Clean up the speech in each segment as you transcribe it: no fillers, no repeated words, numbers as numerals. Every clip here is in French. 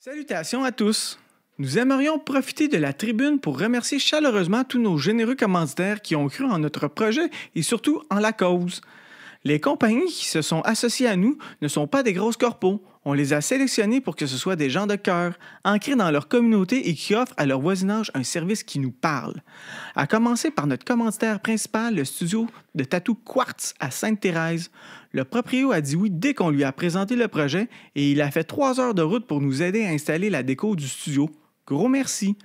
Salutations à tous! Nous aimerions profiter de la tribune pour remercier chaleureusement tous nos généreux commanditaires qui ont cru en notre projet et surtout en la cause. Les compagnies qui se sont associées à nous ne sont pas des grosses corpos. On les a sélectionnés pour que ce soit des gens de cœur, ancrés dans leur communauté et qui offrent à leur voisinage un service qui nous parle. À commencer par notre commanditaire principal, le studio de tatou Quartz à Sainte-Thérèse. Le proprio a dit oui dès qu'on lui a présenté le projet et il a fait 3 heures de route pour nous aider à installer la déco du studio. Gros merci!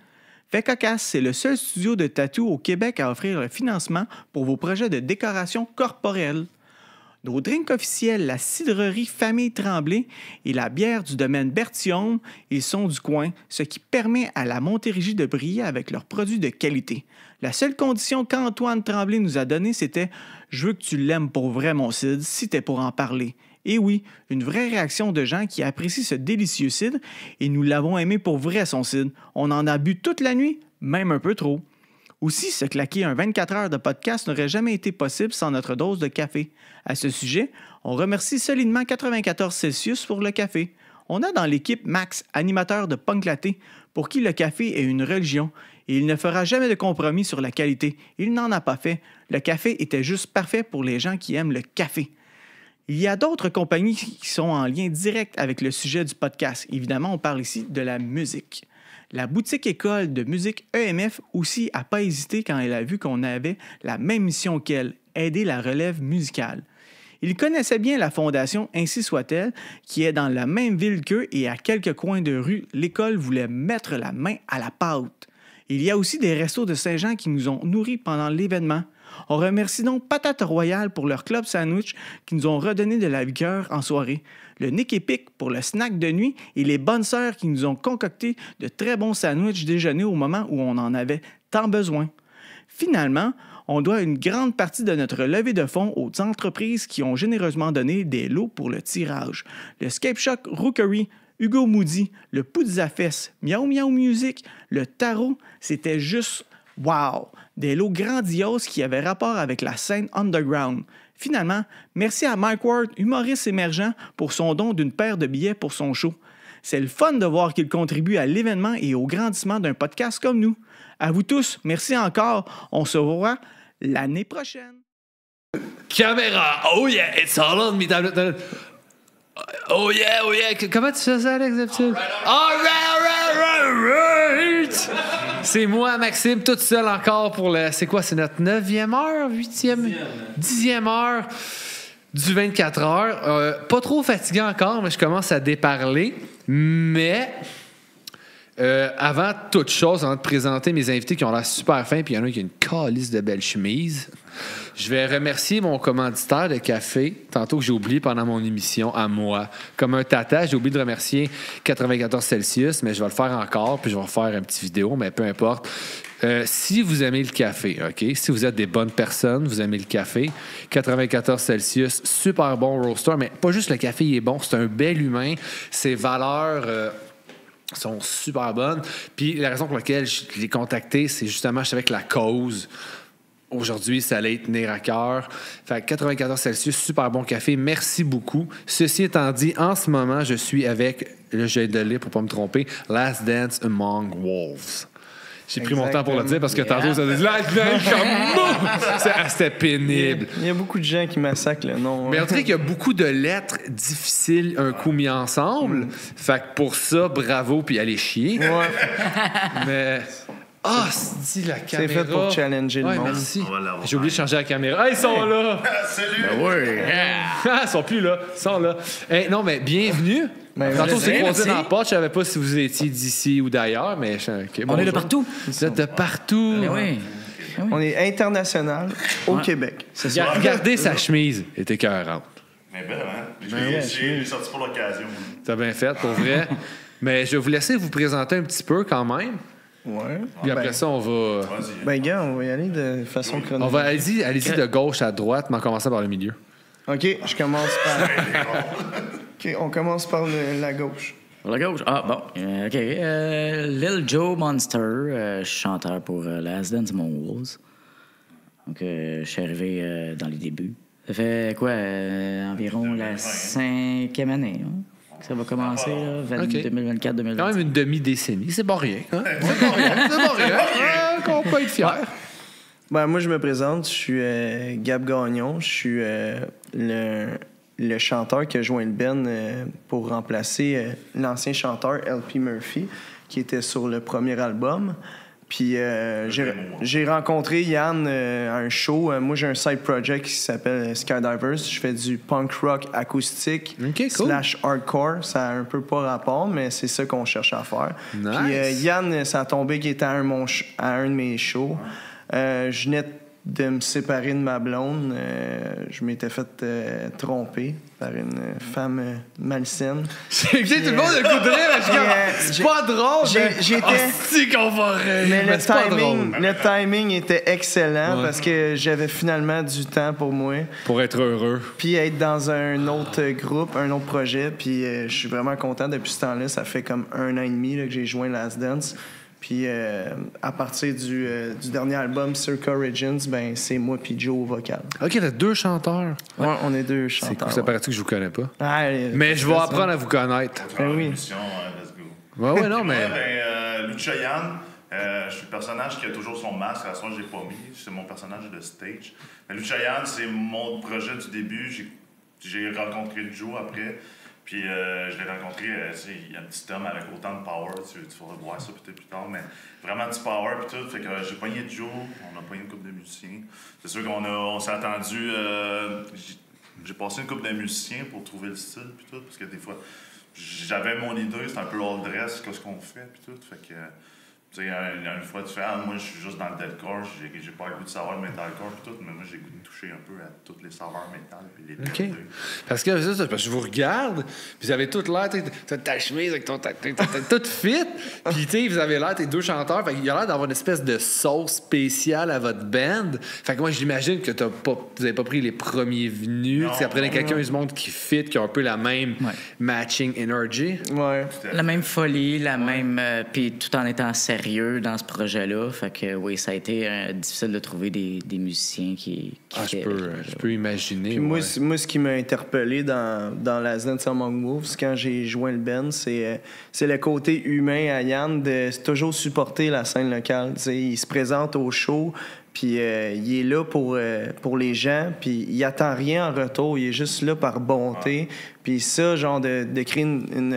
Fait cocasse, c'est le seul studio de tatou au Québec à offrir le financement pour vos projets de décoration corporelle. Nos drinks officiels, la cidrerie Famille Tremblay et la bière du domaine Bertillon, ils sont du coin, ce qui permet à la Montérégie de briller avec leurs produits de qualité. La seule condition qu'Antoine Tremblay nous a donnée, c'était « Je veux que tu l'aimes pour vrai, mon Cid, si t'es pour en parler ». Et oui, une vraie réaction de gens qui apprécient ce délicieux cidre et nous l'avons aimé pour vrai, son cidre. On en a bu toute la nuit, même un peu trop. Aussi, se claquer un 24 heures de podcast n'aurait jamais été possible sans notre dose de café. À ce sujet, on remercie solidement 94 Celsius pour le café. On a dans l'équipe Max, animateur de Punk Laté, pour qui le café est une religion et il ne fera jamais de compromis sur la qualité. Il n'en a pas fait. Le café était juste parfait pour les gens qui aiment le café. Il y a d'autres compagnies qui sont en lien direct avec le sujet du podcast. Évidemment, on parle ici de la musique. La boutique école de musique EMF aussi n'a pas hésité quand elle a vu qu'on avait la même mission qu'elle, aider la relève musicale. Il connaissait bien la fondation Ainsi soit-elle, qui est dans la même ville qu'eux et à quelques coins de rue, l'école voulait mettre la main à la pâte. Il y a aussi des restos de Saint-Jean qui nous ont nourris pendant l'événement. On remercie donc Patate Royale pour leur club sandwich qui nous ont redonné de la vigueur en soirée, le Nick Epic pour le snack de nuit et les bonnes sœurs qui nous ont concocté de très bons sandwichs déjeuner au moment où on en avait tant besoin. Finalement, on doit une grande partie de notre levée de fonds aux entreprises qui ont généreusement donné des lots pour le tirage. Le Scape Shock Rookery, Hugo Moody, le Poudzafest, Miaou Miaou Music, le Tarot, c'était juste wow! Des lots grandioses qui avaient rapport avec la scène underground. Finalement, merci à Mike Ward, humoriste émergent, pour son don d'une paire de billets pour son show. C'est le fun de voir qu'il contribue à l'événement et au grandissement d'un podcast comme nous. À vous tous, merci encore. On se revoit l'année prochaine. Caméra! Oh yeah, it's all on me. Oh yeah, oh yeah. Comment tu fais ça, Alex, d'habitude? All right. C'est moi, Maxime, toute seule encore pour le... C'est quoi? C'est notre 9e heure? 8e? 10e heure du 24 heures. Pas trop fatigué encore, mais je commence à déparler. Mais... avant toute chose, avant de présenter mes invités qui ont l'air super fins, puis il y en a qui a une calice de belles chemises, je vais remercier mon commanditaire de café, tantôt que j'ai oublié pendant mon émission, à moi. Comme un tata, j'ai oublié de remercier 94 Celsius, mais je vais le faire encore, puis je vais refaire une petite vidéo, mais peu importe. Si vous aimez le café, OK? Si vous êtes des bonnes personnes, vous aimez le café, 94 Celsius, super bon roaster, mais pas juste le café, il est bon, c'est un bel humain, ses valeurs... sont super bonnes. Puis la raison pour laquelle je l'ai contacté, c'est justement, je savais que la cause, aujourd'hui, ça allait tenir à cœur. Fait que 94 Celsius, super bon café. Merci beaucoup. Ceci étant dit, en ce moment, je suis avec, là, je viens de le lire pour pas me tromper, Last Dance Among Wolves. J'ai pris mon temps pour le dire parce que tantôt, ça disait c'était pénible. Il y a beaucoup de gens qui massacrent le nom. Mais on dirait qu'il y a beaucoup de lettres difficiles un coup mis ensemble. Fait que pour ça, bravo, puis allez chier. Ouais. Mais... Ah, c'est dit la caméra. C'est fait pour challenger le monde. Merci. J'ai oublié de changer la caméra. Ah, ils sont là! Salut! Ben oui! Ah, ils sont plus là. Ils sont là. Hey, non, mais bienvenue. Tantôt, on s'est croisés dans la porte. Je savais pas si vous étiez d'ici ou d'ailleurs, mais... Okay, on est de partout. Vous êtes de partout. Mais oui. On est international au Québec. C'est ça. Regardez sa chemise. Elle était écœurante. Mais belle, hein? J'ai sorti pour l'occasion. T'as bien fait, pour vrai. Mais je vais vous laisser vous présenter un petit peu quand même. Ouais. Puis après ça, on va... Ben, gars, on va y aller de façon chronologique. On va allez-y de gauche à droite, mais en commençant par le milieu. OK, je commence par... OK, on commence par la gauche. Par la gauche? Ah, bon. OK. Lil Joe Monster, chanteur pour Last Dance Among Wolves. Donc, je suis arrivé dans les débuts. Ça fait quoi? Environ la 5e année, hein? Ça va commencer, là, 2024-2025. Quand même une demi-décennie, c'est pas rien. Hein? C'est pas rien. On peut être fiers. Ben, moi, je me présente. Je suis Gab Gagnon. Je suis le chanteur qui a joint le band pour remplacer l'ancien chanteur LP Murphy, qui était sur le premier album. Puis j'ai rencontré Yann à un show. Moi, j'ai un side project qui s'appelle Skydivers. Je fais du punk rock acoustique / hardcore. Ça a un peu pas rapport, mais c'est ça qu'on cherche à faire. Nice. Puis Yann, ça a tombé qu'il était à un de mes shows. Je venais de me séparer de ma blonde. Je m'étais fait tromper par une femme malsaine. J'ai tout le monde a le coup de rire, mais je suis comme, c'est pas drôle. J'étais... qu'on va rire. Mais le le timing était excellent parce que j'avais finalement du temps pour moi. Pour être heureux. Puis être dans un autre groupe, un autre projet. Puis je suis vraiment content depuis ce temps-là. Ça fait comme 1 an et demi là, que j'ai joint Last Dance. Puis à partir du dernier album, Circa Origins, ben c'est moi puis Joe au vocal. OK, t'as 2 chanteurs. Ouais, on est 2 C'est chanteurs. cool, ça paraît que je vous connais pas. Mais je vais apprendre à vous connaître. Ben oui. Let's go. Ouais, non, mais... Lucha Yan, je suis le personnage qui a toujours son masque. À la soirée, je l'ai pas mis. C'est mon personnage de stage. Mais Lucha Yan, c'est mon projet du début. J'ai rencontré Joe après. Puis je l'ai rencontré, il y a un petit homme avec autant de power, tu pourras voir ça peut-être plus tard, mais vraiment du power puis tout. Fait que j'ai pogné Joe, on a pogné une couple de musiciens. C'est sûr qu'on s'est attendu, j'ai passé une couple de musiciens pour trouver le style puis tout, parce que des fois, j'avais mon idée, c'est un peu all dress, qu'est-ce qu'on fait puis tout. Fait que, tu sais, une fois tu fais, moi je suis juste dans le deathcore, j'ai pas le goût de savoir le metalcore puis tout, mais moi j'ai le goût de toucher un peu à toutes les saveurs métal puis les OK. Parce que je vous regarde, puis vous avez toute l'air, t'as ta chemise avec ton tout fit, puis tu sais, vous avez l'air, t'es 2 chanteurs, fait qu'il y a l'air d'avoir une espèce de sauce spéciale à votre band. Fait que moi, j'imagine que vous avez pas pris les premiers venus, tu apprenez quelqu'un du monde qui fit, qui a un peu la même matching energy. Ouais. La même folie, la même... puis tout en étant sérieux dans ce projet-là. Fait que oui, ça a été difficile de trouver des musiciens qui je peux imaginer. Puis moi, ce qui m'a interpellé dans Last Dance Among Wolves, quand j'ai joint le band, c'est le côté humain à Yann de toujours supporter la scène locale. T'sais, il se présente au show, puis il est là pour les gens, puis il attend rien en retour. Il est juste là par bonté. Puis ça, genre de créer une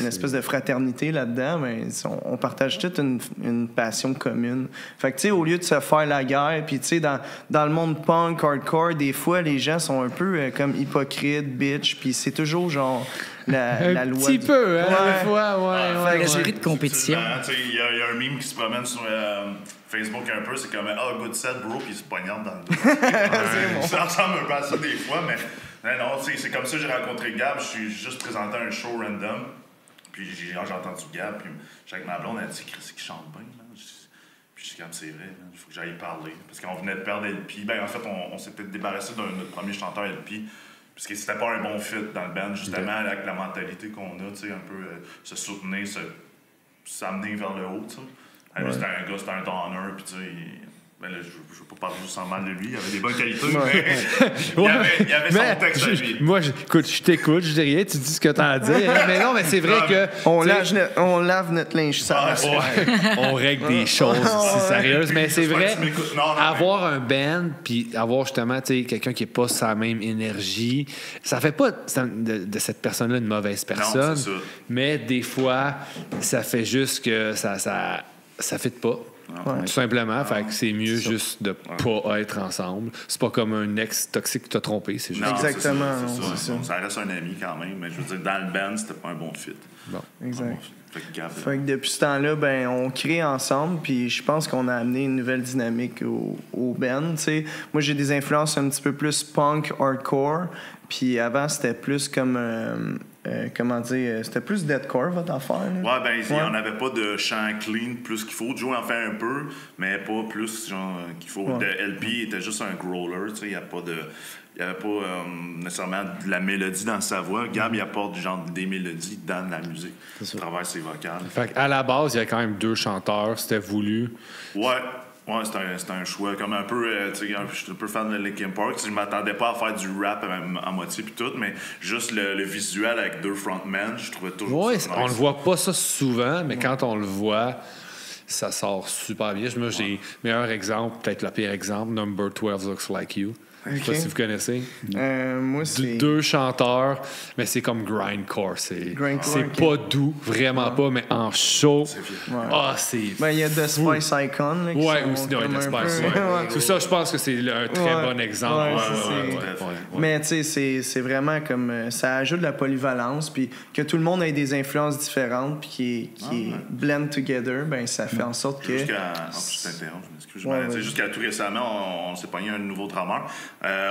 espèce de fraternité là-dedans, ben, on partage toute une passion commune. Fait que, tu sais, au lieu de se faire la guerre, puis tu sais, dans le monde punk, hardcore, des fois, les gens sont un peu comme hypocrites, bitch, puis c'est toujours genre la loi. Un petit peu, hein, des fois, ouais. L'esprit de compétition. Il y a un meme qui se promène sur Facebook un peu, c'est comme « good set, bro », puis il se poignarde dans le dos. Ça ressemble un peu à ça des fois, mais... Non, c'est comme ça que j'ai rencontré Gab. Je suis juste présenté un show random. Puis j'ai entendu Gab. Puis avec ma blonde, elle dit Chris qui chante bien. Puis je suis comme, c'est vrai, il faut que j'aille parler. Parce qu'on venait de perdre LP. Ben, en fait, on s'était débarrassé de notre premier chanteur LP. Parce que c'était pas un bon fit dans le band, justement, avec la mentalité qu'on a, tu sais, un peu se soutenir, s'amener vers le haut, tu sais. C'était un gars, c'était un donner, puis tu sais. Ben là, je veux pas parler juste en mal de lui, il avait des bonnes qualités, mais il avait son texte à lui. Moi, écoute, je t'écoute, je dis rien, tu dis ce que t'as à dire. Hein, mais non, mais c'est vrai que... On lave notre linge sale. On règle des choses si sérieuses, mais c'est vrai, avoir un band, puis avoir justement quelqu'un qui n'est pas sa même énergie, ça fait pas de cette personne-là une mauvaise personne, non, mais des fois, ça fait juste que ça fit pas. Ouais. Tout simplement, fait que c'est mieux juste de pas être ensemble. C'est pas comme un ex toxique qui t'a trompé, c'est juste. Non, exactement. C'est ça. Ça reste un ami quand même, mais je veux dire, dans le band, c'était pas un bon fit. Bon. Exact. Fait que depuis ce temps-là, ben, on crée ensemble, puis je pense qu'on a amené une nouvelle dynamique au band. T'sais. Moi, j'ai des influences un petit peu plus punk, hardcore, puis avant, c'était plus comme. Comment dire, c'était plus deathcore votre affaire? Là? Ouais, ben, on n'avait pas de chant clean plus qu'il faut. Joe en fait un peu, mais pas plus genre qu'il faut. Ouais. Le LP était juste un growler, tu sais, il n'y avait pas nécessairement de la mélodie dans sa voix. Gab, il apporte des mélodies dans la musique, à travers ses vocales. Fait qu'à la base, il y avait quand même 2 chanteurs, c'était voulu. Ouais. Ouais, c'est un choix. Comme un peu, tu sais, je suis un peu fan de Linkin Park. Je m'attendais pas à faire du rap à moitié puis tout, mais juste le visuel avec 2 frontmen, je trouvais toujours Oui, ça on nice. le voit pas ça souvent, mais quand on le voit, ça sort super bien. Moi, j'ai meilleur exemple, peut-être le pire exemple, Number 12 Looks Like You. Je sais pas Ok. si vous connaissez. Moi, c'est... 2 chanteurs, mais c'est comme grindcore. C'est Grindcore, ok. pas doux, vraiment pas, mais en show. C'est. Ben, il y a The Spice Icon. Là, qui Ouais, sont aussi, comme The un Spice. peu- Ouais. Ouais. Tout ça, je pense que c'est un très Ouais. bon exemple. Ouais, Ouais. Mais tu sais, c'est vraiment comme... ça ajoute de la polyvalence, puis que tout le monde ait des influences différentes, puis qui blend together, ben ça fait en sorte que... Je t'interromps, je m'excuse. Ouais, Tu sais, ouais. jusqu'à tout récemment, on s'est pogné un nouveau drummer.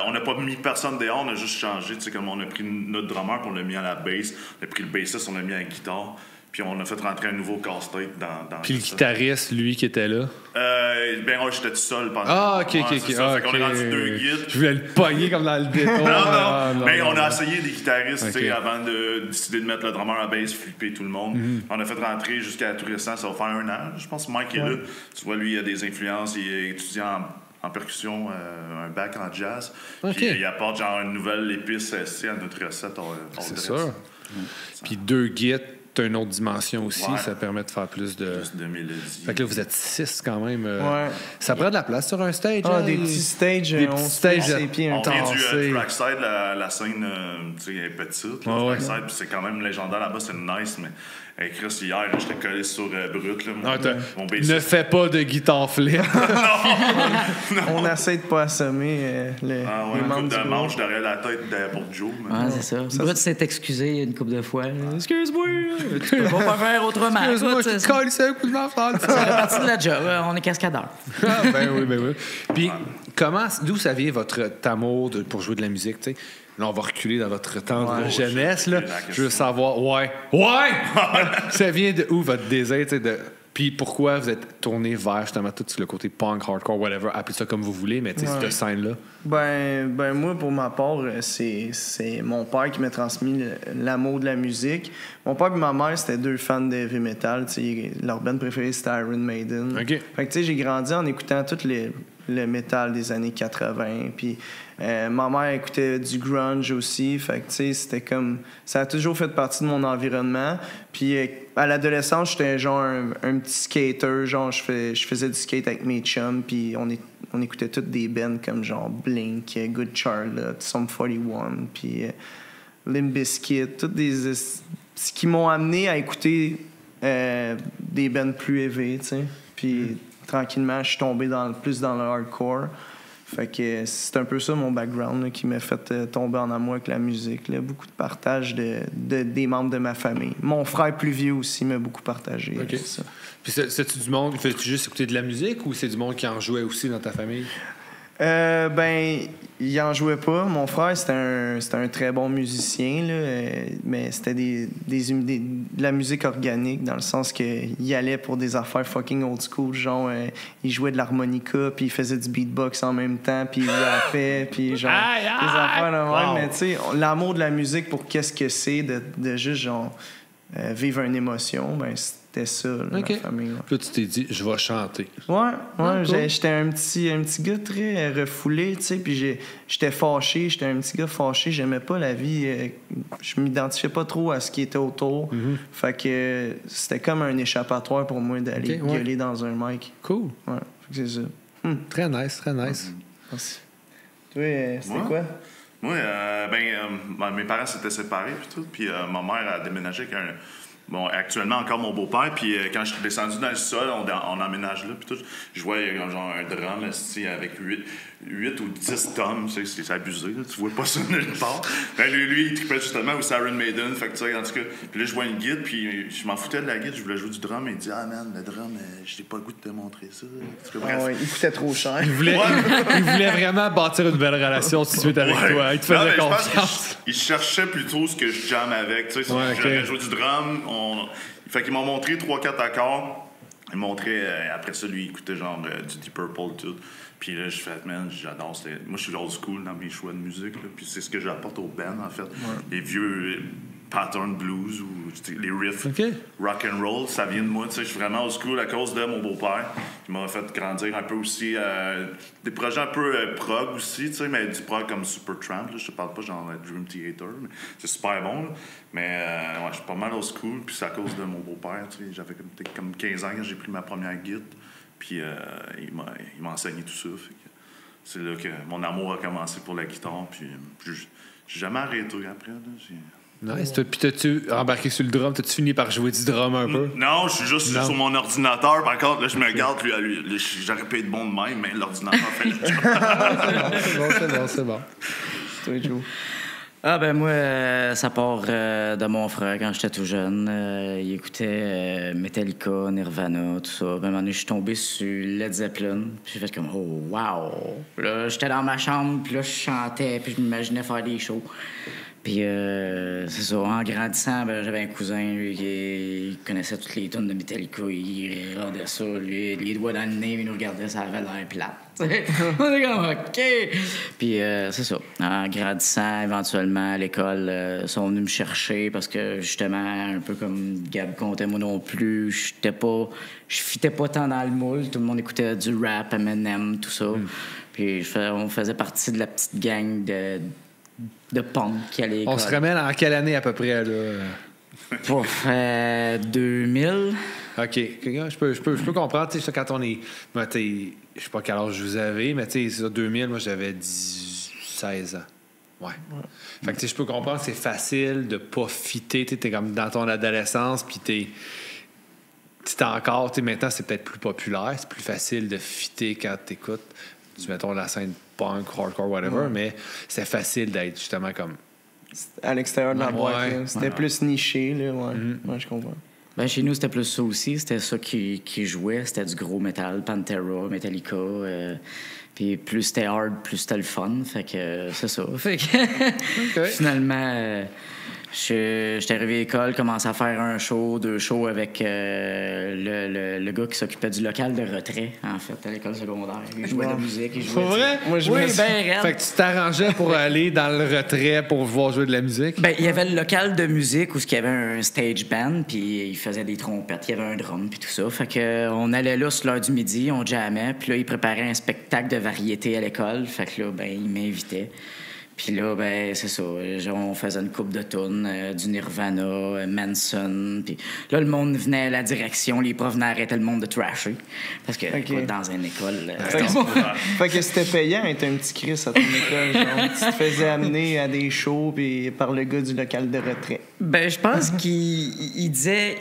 On n'a pas mis personne dehors, on a juste changé. Tu sais, comme on a pris notre drummer, puis on l'a mis à la bass. On a pris le bassiste, on l'a mis à la guitare. Puis on a fait rentrer un nouveau casse-tête dans Puis le ça. guitariste, lui, qui était là. J'étais tout seul pendant. Ah, ok. C'est ça. Fait qu'on est rendu 2 guides. Je voulais le pogner comme dans le détour. Non. Mais on a essayé des guitaristes, tu sais, Ok. avant de décider de mettre le drummer à bass, flipper tout le monde. On a fait rentrer jusqu'à tout récent, ça va faire 1 an. Je pense que Mike est là. Tu vois, lui, il a des influences, il est étudiant en percussion, un bac en jazz. Ok. Puis il apporte genre une nouvelle épice à notre recette. C'est sûr. Puis 2 guides, t'as une autre dimension aussi. Ouais. Ça permet de faire plus de. Plus de mélodie. Fait que là, vous êtes 6 quand même. Ouais. Ça prend de la place sur un stage. Ah, hein? des petits stages, Des on petits se stages. fait ses pieds un On temps. vient du tassé. trackside, la scène tu sais, est petite. Ah Le ouais. trackside, puis c'est quand même légendaire là-bas, c'est nice, mais hey, Chris, hier, j'étais collé sur Brut. Là, Ah, mon ne bassiste. fais pas de guitare flip. On essaie de pas assommer les Un membres coup du de groupe. manche derrière la tête pour Joe. mais- Ouais, c'est ça. Brut s'est excusé une couple de fois. Excuse-moi, tu peux pas faire autrement. Excuse-moi, Écoute, je te ça colle un coup de main. fait partie de la job. On est cascadeur. Ah, ben oui. Puis, d'où ça vient votre amour pour jouer de la musique, tu sais? Là, on va reculer dans votre temps de jeunesse, là. c'est la question. Je veux savoir, ouais! Ça vient de où, votre désir, tu sais, de... Puis pourquoi vous êtes tourné vers, justement, tout le côté punk, hardcore, whatever, appelez ça comme vous voulez, mais tu sais, cette scène-là. Ben moi, pour ma part, c'est mon père qui m'a transmis l'amour de la musique. Mon père et ma mère, c'était 2 fans de heavy metal. T'sais, leur band préférée, c'était Iron Maiden. OK. Fait que tu sais, j'ai grandi en écoutant tout le métal des années 80. Puis ma mère écoutait du grunge aussi. Fait que tu sais, c'était comme... Ça a toujours fait partie de mon environnement. Puis à l'adolescence, j'étais genre un petit skater. Genre, je faisais du skate avec mes chums. Puis on écoutait toutes des bands comme genre Blink, Good Charlotte, Sum 41, puis Limp Bizkit, toutes des... ce qui m'ont amené à écouter des bands plus élevées, tu sais. Puis tranquillement, je suis tombé plus dans le hardcore. Fait que c'est un peu ça mon background là, qui m'a fait tomber en amour avec la musique. Là. Beaucoup de partage des membres de ma famille. Mon frère plus vieux aussi m'a beaucoup partagé. OK. Ça. Puis c'est-tu du monde, fais-tu juste écouter de la musique ou c'est du monde qui en jouait aussi dans ta famille? Ben, il en jouait pas. Mon frère, c'était un très bon musicien, là, mais c'était de la musique organique, dans le sens qu'il allait pour des affaires fucking old school. Genre, il jouait de l'harmonica, puis il faisait du beatbox en même temps, puis il rappait, puis genre, des affaires de même. Wow. Mais tu sais, l'amour de la musique pour qu'est-ce que c'est de juste, genre, vivre une émotion, ben, c'était ça, là, OK. ma famille. Là. Puis là, tu t'es dit, je vais chanter. Ouais, cool. j'étais un petit gars très refoulé, tu sais, puis j'étais fâché, j'étais un petit gars fâché, j'aimais pas la vie, je m'identifiais pas trop à ce qui était autour, fait que c'était comme un échappatoire pour moi d'aller OK, ouais. gueuler dans un mic. Cool. Ouais, fait que c'est ça. Très nice, très nice. Merci. Toi, c'était Moi? quoi? Moi, mes parents s'étaient séparés, puis tout, puis ma mère a déménagé avec bon, actuellement encore mon beau-père, puis quand je suis descendu dans le sol, on emménage là, puis tout, je voyais genre un drum avec 8 ou 10 tomes, c'est abusé, là, tu vois pas ça nulle part. Ben, lui, il trippait justement au Iron Maiden, fait que tu sais, en tout cas, puis là, je vois une guide, puis je m'en foutais de la guide, je voulais jouer du drum, et il dit « Ah man, le drum, j'ai pas le goût de te montrer ça. » Ah ouais, il coûtait trop cher. Il voulait vraiment bâtir une belle relation tout de suite avec Ouais. toi. Il te Non, faisait mais je pense confiance. qu'il cherchait plutôt ce que je jamme avec. Tu sais, Ouais, si ok. j'aurais joué du drum, fait qu'ils m'ont montré 3-4 accords. Ils m'ont montré, après ça, lui, il écoutait genre du Deep Purple, tout. Puis là, je fais, man, j'adore. Moi, je suis old school dans mes choix de musique, là. Puis c'est ce que j'apporte au band, en fait. Les vieux pattern blues ou les riffs OK. rock and roll, ça vient de moi. Je suis vraiment au school à cause de mon beau-père qui m'a fait grandir un peu aussi. Des projets un peu prog aussi, mais du prog comme Supertramp. Je te parle pas genre Dream Theater, mais c'est super bon. Là. Mais ouais, je suis pas mal au school, puis c'est à cause de mon beau-père. J'avais comme 15 ans quand j'ai pris ma première guitare, puis il m'a enseigné tout ça. Fait que c'est là que mon amour a commencé pour la guitare, puis j'ai jamais arrêté après. Là, Nice. Puis t'as-tu embarqué sur le drum? T'as-tu fini par jouer du drum un peu? Non, je suis juste sur mon ordinateur. Par contre, là, je me garde, puis j'aurais pu être bon de même, mais l'ordinateur fait le job. C'est bon. Toi, Joe. Ah ben moi, ça part de mon frère quand j'étais tout jeune. Il écoutait Metallica, Nirvana, tout ça. Ben, à un moment donné, je suis tombé sur Led Zeppelin. Puis j'ai fait comme « Oh, wow! » Là, j'étais dans ma chambre, puis là, je chantais, puis je m'imaginais faire des shows. Puis c'est ça, en grandissant, ben, j'avais un cousin, lui, qui connaissait toutes les tunes de Metallica. Il regardait ça, lui, les doigts dans le nez, il nous regardait, ça avait l'air plate. On est comme, OK! Puis c'est ça. En grandissant, éventuellement, à l'école, ils sont venus me chercher parce que, justement, un peu comme Gab comptait, moi non plus, je fitais pas tant dans le moule. Tout le monde écoutait du rap, Eminem, tout ça. Puis on faisait partie de la petite gang de punk qui allait à l'école. On se ramène en quelle année à peu près, là? Pouf, 2000. OK. Je peux comprendre, tu sais, quand on est... Moi, je sais pas quel âge vous avez, mais tu sais, 2000, moi, j'avais 16 ans. Ouais. Fait que, tu sais, je peux comprendre que c'est facile de pas fitter. Tu t'es comme dans ton adolescence, puis t'es encore... Tu sais, maintenant, c'est peut-être plus populaire. C'est plus facile de fitter quand t'écoutes, mettons, la scène punk, hardcore, whatever, mais c'est facile d'être justement comme... À l'extérieur de la boîte, Ouais. là. C'était plus niché, là. Ouais, ouais, je comprends. Ben, chez nous, c'était plus ça aussi. C'était ça qui jouait. C'était du gros métal, Pantera, Metallica. Puis plus c'était hard, plus c'était le fun. Fait que c'est ça. Fait que finalement, j'étais arrivé à l'école, commencé à faire un show, 2 shows avec le gars qui s'occupait du local de retrait, en fait, à l'école secondaire. Il jouait de la musique, il jouait... C'est vrai? Moi, je Oui, me suis- ben raide. Fait que tu t'arrangeais pour aller dans le retrait pour voir jouer de la musique? Ben, il y avait le local de musique où il y avait un stage band, puis il faisait des trompettes, il y avait un drum, puis tout ça. Fait que on allait là sur l'heure du midi, on jammait, puis là, il préparait un spectacle de variété à l'école. Fait que là, ben, il m'invitait. Puis là, ben, c'est ça. On faisait une coupe de tunes, du Nirvana, Manson. Puis là, le monde venait à la direction, les profs venaient arrêter le monde de trasher. Parce que, écoute, dans une école... Fait que c'était payant être un petit Chris à ton école, genre. Tu te faisais amener à des shows puis par le gars du local de retrait. Ben, je pense qu'il disait...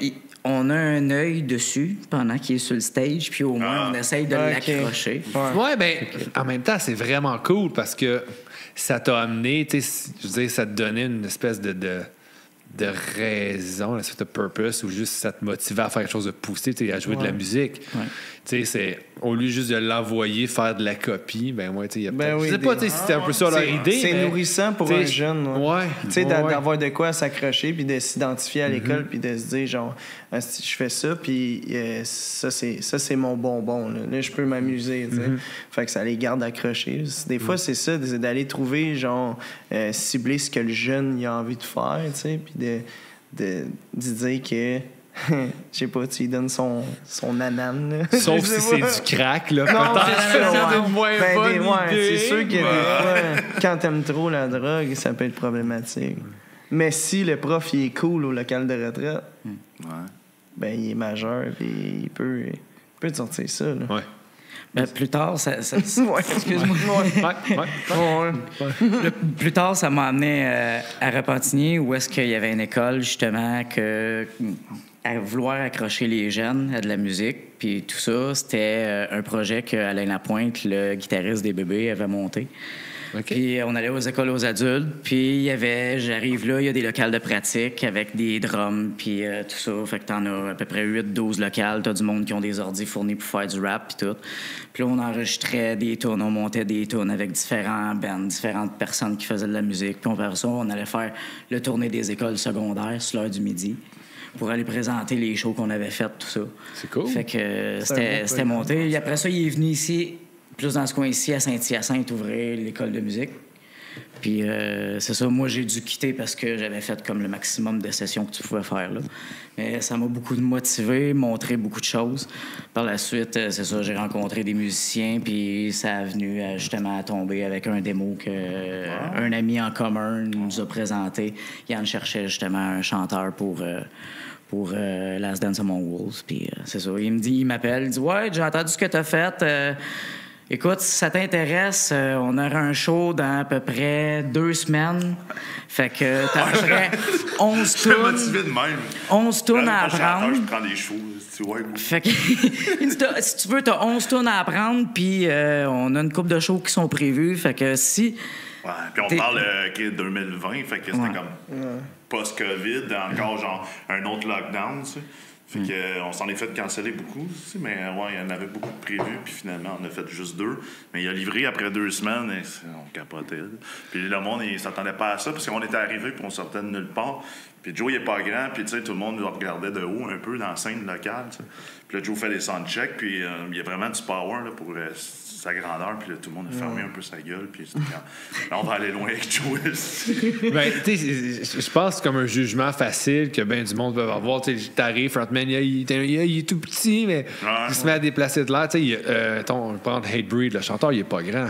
On a un œil dessus pendant qu'il est sur le stage, puis au moins, on essaye de l'accrocher. Ouais, ben, en même temps, c'est vraiment cool parce que ça t'a amené, tu sais, je veux dire, ça te donnait une espèce de raison, une espèce de purpose, ou juste ça te motivait à faire quelque chose de poussé, tu sais, à jouer de la musique. Ouais. Tu sais, c'est au lieu juste de l'envoyer faire de la copie, ben ouais, tu sais, il y a Ben peut-être... oui, je sais pas, tu sais, si c'était un peu ça leur idée. C'est mais, nourrissant pour tu sais, un jeune. Ouais. Tu sais, ouais. d'avoir de quoi s'accrocher puis de s'identifier à l'école puis de se dire, genre, ah, si je fais ça, puis ça, c'est mon bonbon. Là, je peux m'amuser, tu sais. Fait que ça les garde accrochés. Des fois, c'est ça, d'aller trouver, genre, cibler ce que le jeune il a envie de faire, tu sais, puis de dire que... Je sais pas, tu lui donnes son anane. Là. Sauf si c'est du crack, là. Non, Peut-être c'est ça, que c'est ouais. une moins Ben, bonne idée. c'est sûr que des fois, quand t'aimes trop la drogue, ça peut être problématique. Mais si le prof il est cool au local de retraite, ben il est majeur et il peut te sortir ça. Là. Ouais. Ben, plus tard, ça Ouais, excuse-moi. Ouais. plus tard, ça m'a amené à Repentigny, où est-ce qu'il y avait une école, justement, à vouloir accrocher les jeunes à de la musique. Puis tout ça, c'était un projet que Alain Lapointe, le guitariste des Bébés, avait monté. Okay. Puis on allait aux écoles aux adultes, puis j'arrive là, il y a des locales de pratique avec des drums, puis tout ça. Fait que t'en as à peu près 8-12 locales. T'as du monde qui ont des ordis fournis pour faire du rap, puis tout. Puis là, on enregistrait des tunes, on montait des tunes avec différents bands, différentes personnes qui faisaient de la musique. Puis après ça, on allait faire le tournée des écoles secondaires sur l'heure du midi pour aller présenter les shows qu'on avait fait, tout ça. C'est cool. Fait que c'était monté. Et après ça, il est venu ici, plus dans ce coin ici, à Saint-Hyacinthe, ouvrir l'école de musique. Puis c'est ça, moi j'ai dû quitter parce que j'avais fait comme le maximum de sessions que tu pouvais faire là. Mais ça m'a beaucoup motivé, montré beaucoup de choses. Par la suite, c'est ça, j'ai rencontré des musiciens, puis ça a venu justement à tomber avec un démo qu'un ami en commun nous a présenté. Yann cherchait justement un chanteur pour Last Dance Among Wolves. Puis c'est ça, il m'appelle, il dit « Ouais, j'ai entendu ce que t'as fait. Écoute, si ça t'intéresse, on aura un show dans à peu près 2 semaines. Fait que t'as à peu près 11 Je suis motivé de même. 11 tunes à Chanteur, apprendre. je prends des shows. Tu vois, Fait que, si tu veux, t'as 11 tunes à apprendre, puis on a une couple de shows qui sont prévus. Fait que si... Ouais, puis on parle de 2020, fait que c'était comme post-COVID, encore genre un autre lockdown, tu sais. Fait que, on s'en est fait canceller beaucoup aussi, mais ouais, il y en avait beaucoup de prévus, puis finalement, on a fait juste 2. Mais il a livré après 2 semaines, et on capotait. Là. Puis le monde, il s'attendait pas à ça, parce qu'on était arrivé, puis on sortait de nulle part. Puis Joe, il est pas grand, puis tu sais, tout le monde nous regardait de haut un peu dans la scène locale, tu sais. Puis là, Joe fait des soundchecks, puis il y a vraiment du power là, pour sa grandeur, puis là, tout le monde a fermé un peu sa gueule, puis c'était là, on va aller loin avec Joe. Ben, tu sais, je pense que c'est comme un jugement facile que ben du monde peut avoir. Tu sais, t'arrives, frontman, il est tout petit, mais il se met à déplacer de l'air. Tu sais, on va prendre Hatebreed, le chanteur, il est pas grand.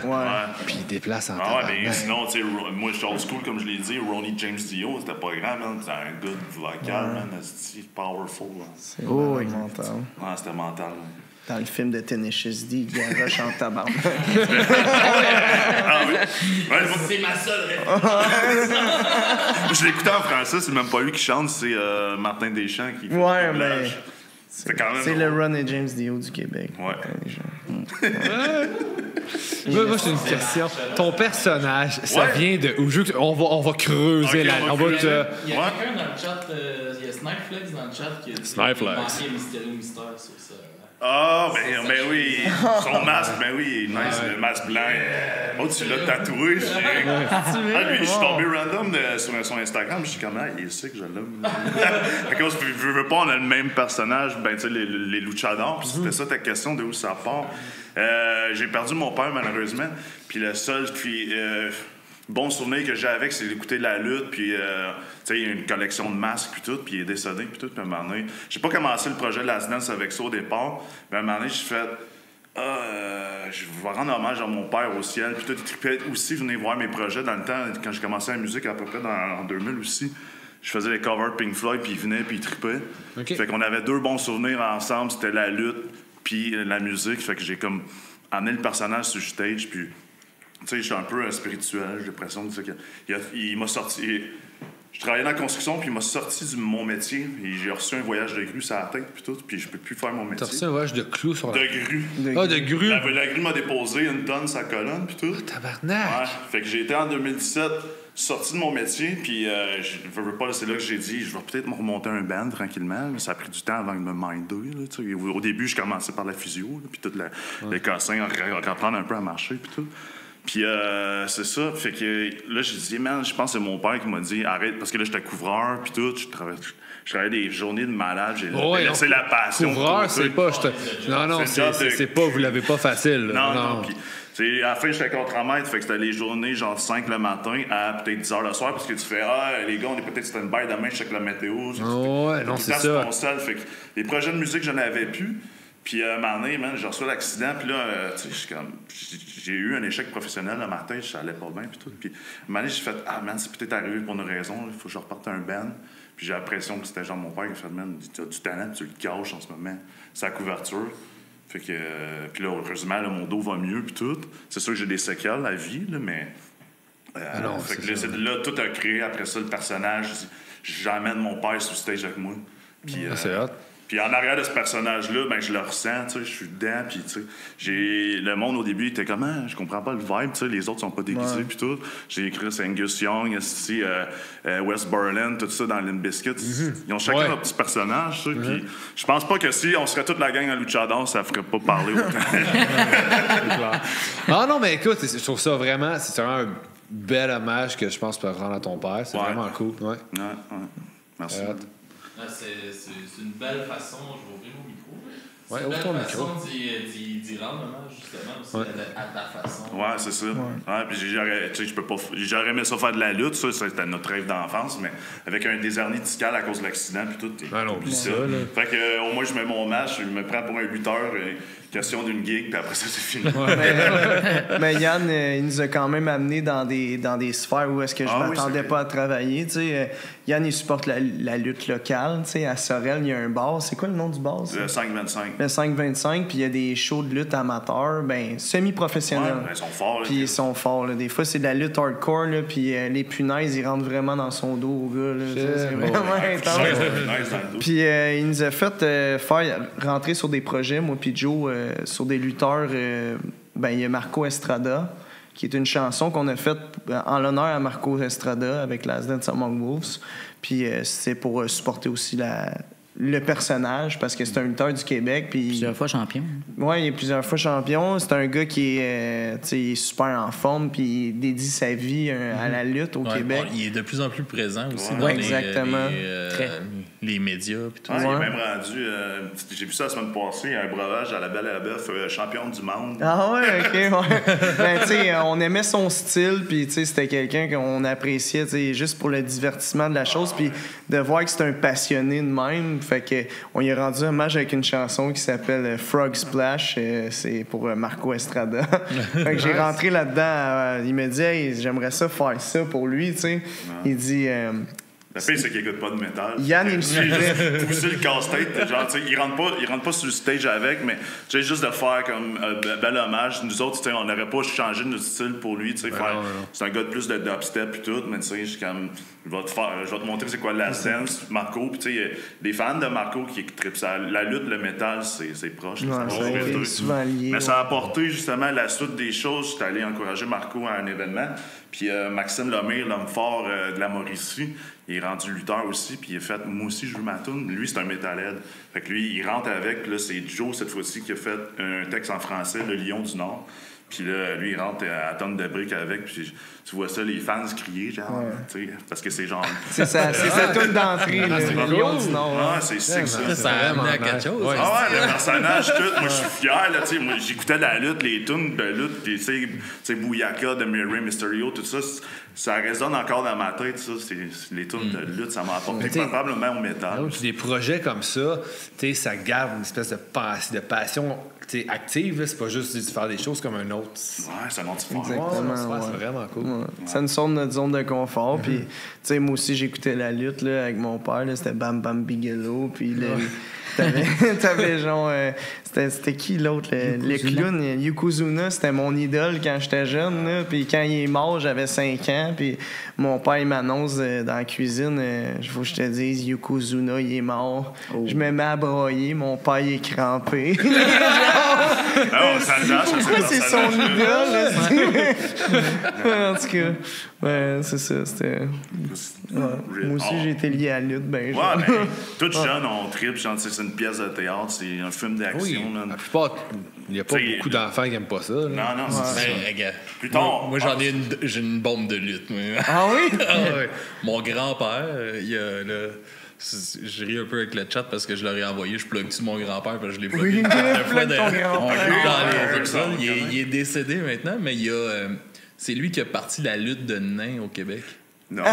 Puis il déplace en Ah ouais, mais sinon, tu sais, moi, je suis old school, comme je l'ai dit, Ronnie James Dio, c'était pas grand, man. C'était un good vocal, man. C'était powerful. C'est mental. Ouais, c'était mental. Dans le film de Tenacious D, il garoche en tabac. C'est ma seule réponse. Je l'ai écouté en français, c'est même pas lui qui chante, c'est Martin Deschamps qui fait Ouais, le mais doublage. c'est le Ronnie James Dio du Québec. Ouais. Moi, j'ai une question. Ton personnage, ça vient de où? On va creuser Ok, là. on va On va Il y a te... quelqu'un dans le chat, il y a Snipeflex dans le chat qui a dit Snipeflex. qu'il manquait Mysterio Mystère sur ça. Ah, ben oui. Son masque, ben oui, nice, le masque blanc. Oh, tu l'as tatoué. Lui, je suis tombé random sur son Instagram. Je suis comme, ah, il sait que je l'aime. À cause, je veux pas, on a le même personnage, ben, tu sais, les luchadors. Puis c'était ça ta question, de où ça part. J'ai perdu mon père, malheureusement. Puis le seul bon souvenir que j'ai avec, c'est d'écouter la lutte, puis tu sais, il y a une collection de masques, puis tout, puis il est décédé, puis tout, puis à un moment donné, j'ai pas commencé le projet de Last Dance avec ça au départ, mais à un moment donné, j'ai fait, je vais rendre hommage à mon père au ciel, puis tout, il trippait aussi, venez voir mes projets dans le temps, quand j'ai commencé la musique, à peu près en 2000 aussi, je faisais les covers Pink Floyd, puis il venait, puis il trippait. Okay. Fait qu'on avait 2 bons souvenirs ensemble, c'était la lutte, puis la musique, fait que j'ai comme amené le personnage sur le stage, puis tu sais, je suis un peu spirituel, j'ai l'impression qu'il m'a sorti. Je travaillais dans la construction, puis il m'a sorti de mon métier. Et j'ai reçu un voyage de grue sur la tête, puis tout, puis je peux plus faire mon métier. T'as reçu un voyage de clous sur la tête? De grue. De grue? La grue m'a déposé 1 tonne sa colonne, puis tout. Oh, tabarnak! Ouais. Fait que j'ai été en 2017 sorti de mon métier, puis je veux pas, c'est là que j'ai dit, je vais peut-être me remonter un band tranquillement. Mais ça a pris du temps avant de me minder. Là, au début, je commençais par la physio, puis tout les cassins, reprendre un peu à marcher, puis tout. Puis c'est ça, fait que là j'ai dit, man, je pense que c'est mon père qui m'a dit, arrête, parce que là j'étais couvreur, puis tout, je travaillais des journées de malade, j'ai laissé la passion. Couvreur, c'est pas, non, c'est pas, vous l'avez pas facile. Non. Puis à la fin, j'étais contre-maître, fait que c'était les journées genre 5 le matin à peut-être 10 heures le soir, parce que tu fais, les gars, on est peut-être stand-by demain, je check la météo. Non, c'est ça. Fait que les projets de musique, je n'avais plus. Puis à un moment donné, j'ai reçu l'accident, puis là, tu sais, j'ai eu un échec professionnel dans ma tête, ça allait pas bien, puis tout. Puis à un moment donné, j'ai fait, c'est peut-être arrivé pour une raison, il faut que je reparte un band. Puis j'ai l'impression que c'était genre mon père qui a fait, man, tu as du talent, tu le caches en ce moment, sa couverture. Fait que, puis là, heureusement, là, mon dos va mieux, puis tout. C'est sûr que j'ai des séquelles à vie, là, mais. Fait que là, tout a créé après ça le personnage. J'emmène mon père sur le stage avec moi. Puis, c'est hot. Puis en arrière de ce personnage-là, je le ressens, tu sais, je suis dedans, puis tu sais, le monde au début était comme, je comprends pas le vibe, tu sais, les autres sont pas déguisés, puis tout. J'ai écrit Angus Young, Wes Borland, tout ça dans Limp Bizkit. Ils ont chacun leur petit personnage, tu sais, puis je pense pas que si on serait toute la gang à Luchador, ça ferait pas parler autant. Ah non, mais écoute, je trouve ça vraiment, c'est vraiment un bel hommage que je pense tu peux rendre à ton père. C'est vraiment cool, ouais. Merci. C'est une belle façon, je vais ouvrir mon micro. Ouais, c'est ouvre ton la micro. façon d'y rendre hommage, justement, aussi, à ta façon. Ouais, c'est ça. Ouais, puis j'aurais aimé ça faire de la lutte, ça, c'était notre rêve d'enfance, mais avec un déshernie discal à cause de l'accident, puis tout. Ah non, oublie ça, là. Fait que, au moins, je mets mon match, je me prends pour un lutteur, question d'une gig, puis après ça, c'est fini. Mais Yann, il nous a quand même amené dans des sphères où est-ce que je m'attendais pas à travailler. Tu sais, Yann, il supporte la lutte locale. Tu sais, à Sorel, il y a un bar. C'est quoi le nom du bar? Ça? Le 525. Le 525, puis il y a des shows de lutte amateurs, semi-professionnels. Ouais, ils sont forts. Puis ils sont forts. Là. Des fois, c'est de la lutte hardcore, là, puis les punaises, ils rentrent vraiment dans son dos au gars. Là. C'est vraiment intense. Puis il nous a fait faire rentrer sur des projets, moi puis Joe, sur des lutteurs. Il y a Marco Estrada, qui est une chanson qu'on a faite en l'honneur à Marco Estrada avec Last Dance Among Wolves. Puis c'est pour supporter aussi le personnage, parce que c'est un lutteur du Québec. Puis Plusieurs fois champion. Oui, il est plusieurs fois champion. C'est un gars qui est super en forme, puis il dédie sa vie à la lutte au Québec. Bon, il est de plus en plus présent aussi Ouais, dans exactement. les médias. Puis tout Ouais, ça. il est même rendu. J'ai vu ça la semaine passée, un breuvage à la Belle et la Bœuf, champion du monde. Ah ouais, OK, ouais. Tu sais, on aimait son style, puis tu sais, c'était quelqu'un qu'on appréciait, tu sais, juste pour le divertissement de la chose, puis de voir que c'est un passionné de même. Fait que on y a rendu hommage avec une chanson qui s'appelle Frog Splash. C'est pour Marco Estrada. Fait que j'ai rentré là-dedans. Il me dit, hey, j'aimerais ça faire ça pour lui, tu sais. Il dit. La fille, c'est qu'il écoute pas de métal. Yann, il me suivait. Pousser le casse-tête. Genre, tu sais, il rentre pas sur le stage avec, mais tu sais, juste de faire comme bel hommage. Nous autres, tu sais, on n'aurait pas changé notre style pour lui, tu sais. C'est un gars de plus de dubstep et tout, mais tu sais, je suis comme. Je vais te montrer c'est quoi la scène, Marco. Puis tu sais, les fans de Marco qui trippent ça. La lutte, le métal, c'est proche. C'est souvent lié. Mais ça a apporté justement la suite des choses. J'étais allé encourager Marco à un événement. Puis Maxime Lemire, l'homme fort de la Mauricie, il est rendu lutteur aussi. Puis il a fait, moi aussi, je veux ma toune. Lui, c'est un metalhead. Fait que lui, il rentre avec. Puis là, c'est Joe, cette fois-ci, qui a fait un texte en français, Le Lion du Nord. Puis là, lui, il rentre à tonne de briques avec. Puis tu vois ça, les fans crier, genre, tu sais, parce que c'est genre. C'est sa toune d'entrée, le Lion du Nord. Ah, c'est sick, ça. Ça a amené à quelque chose. Ah ouais, le personnage, tout. Moi, je suis fier, là, tu sais. Moi, j'écoutais la lutte, les tunes de lutte, puis tu sais, Bouyaka, de Rey Mysterio, tout ça. Ça résonne encore dans ma tête, ça. Les tunes de lutte, ça m'a apporté probablement au métal. Puis des projets comme ça, tu sais, ça garde une espèce de passion active. Là. C'est pas juste de faire des choses comme un autre. Ouais, c'est un autre sport. Exactement. C'est vraiment cool. Ouais. Ça nous sort de notre zone de confort. Puis, tu sais, moi aussi, j'écoutais la lutte là, avec mon père. Là, c'était Bam Bam Bigelow. Puis, t'avais genre. C'était qui l'autre? Le clown, Yokozuna, c'était mon idole quand j'étais jeune. Là. Puis, quand il est mort, j'avais 5 ans. Puis, mon père, il m'annonce dans la cuisine, faut que je te dise, Yokozuna, il est mort. Oh. Je me mets à broyer. Mon père, il est crampé. C'est son idole. En tout cas, c'est ça. C'était. Moi aussi, j'ai été lié à la lutte. Mais tout jeune, on tripe. C'est une pièce de théâtre, c'est un film d'action. Oui, la plupart, il n'y a pas beaucoup d'enfants qui n'aiment pas ça. Là. Non, c'est ça. Plus tard, moi j'ai une bombe de lutte. Ah oui? Mon grand-père, il a je ris un peu avec le chat parce que je leur ai envoyé, je plug-tu mon grand-père parce que je l'ai plugué une fois dans les épisodes. Il est décédé maintenant, mais c'est lui qui a parti la lutte de nains au Québec. Non.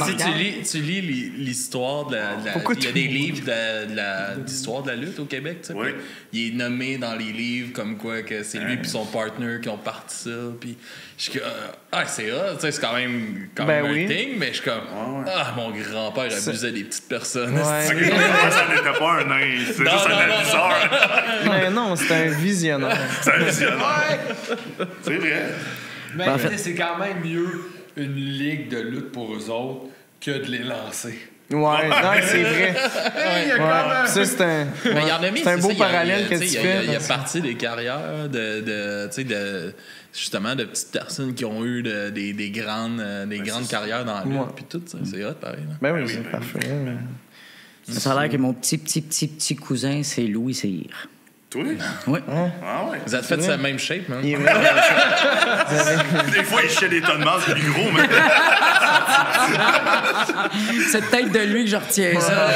Si tu lis l'histoire de il y a des livres d'histoire de la lutte au Québec, tu sais. Oui. Il est nommé dans les livres comme quoi que c'est lui et son partner qui ont parti ça. Puis je suis c'est hot, c'est quand même un thing, mais je suis comme mon grand-père abusait des petites personnes. Ça n'était pas un nain, c'est juste un abuseur. Mais non, c'est un visionnaire. C'est un visionnaire. C'est vrai. Mais c'est quand même mieux une ligue de lutte pour eux autres que de les lancer. Ouais, non, c'est vrai. Ça, c'est un, un beau parallèle que tu fais. Il y a parti des carrières justement de petites personnes qui ont eu des grandes carrières dans la lutte puis tout ça. C'est hot, pareil. Ben oui, c'est parfait. Ça a l'air que mon petit cousin, c'est Louis Cyr. Toi? Oui. Ah ouais. Vous avez fait la même shape, man. Des fois, il chie des tonnes de masse plus gros, mais. C'est peut-être de lui que je retiens ça.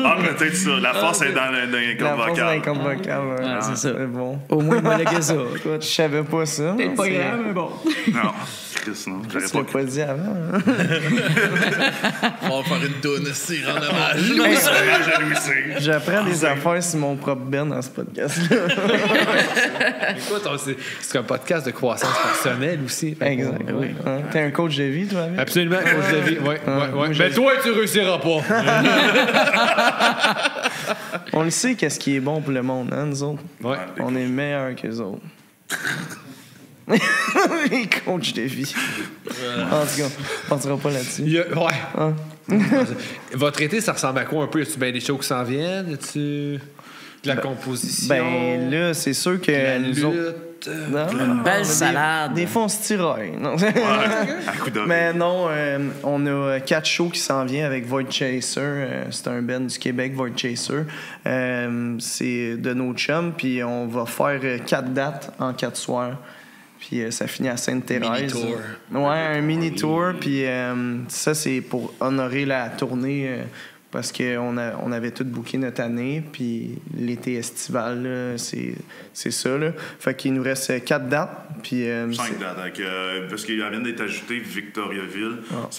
Ah, peut-être ça. La force est dans les cordes vocales. La force dans les cordes vocales, ouais. C'est ça. C'est bon. Au moins, il m'a légué ça. Écoute, je savais pas ça. C'est pas grave, mais bon. Non, Chris, non. J'aurais Tu l'as pas pas dit avant. Hein? On va faire une toune aussi, en hommage. Hommage à Louis C. J'apprends des affaires sur mon propre Ben dans ce podcast-là. Écoute, c'est un podcast de croissance personnelle aussi. Fait Exact. qu'on- Oui. Hein? T'es un coach de vie, toi, avec? Absolument, coach de vie. Ouais. Mais toi, tu réussiras pas. On le sait, qu'est-ce qui est bon pour le monde, hein, nous autres. Ouais. On est meilleurs que les autres. Les coachs de vie. En tout cas, on partira pas là-dessus. Ouais. Votre été, ça ressemble à quoi un peu? Y a-tu bien des shows qui s'en viennent? Y a-tu de la composition? Ben là, c'est sûr que la nous autres. lutte. Non, Une belle salade. Des fois, on se tiraille. Non. À coup de... Mais non, on a 4 shows qui s'en viennent avec Void Chaser. C'est un band du Québec, Void Chaser. C'est de nos chums. Puis on va faire 4 dates en 4 soirs. Puis ça finit à Sainte-Thérèse. Mini-tour. Ouais, un mini-tour. Puis ça, c'est pour honorer la tournée. Parce qu'on avait tout booké notre année, puis l'été estival, là, c'est ça. Là. Fait qu'il nous reste 4 dates. Puis, 5 dates, parce qu'il vient d'être ajouté Victoriaville.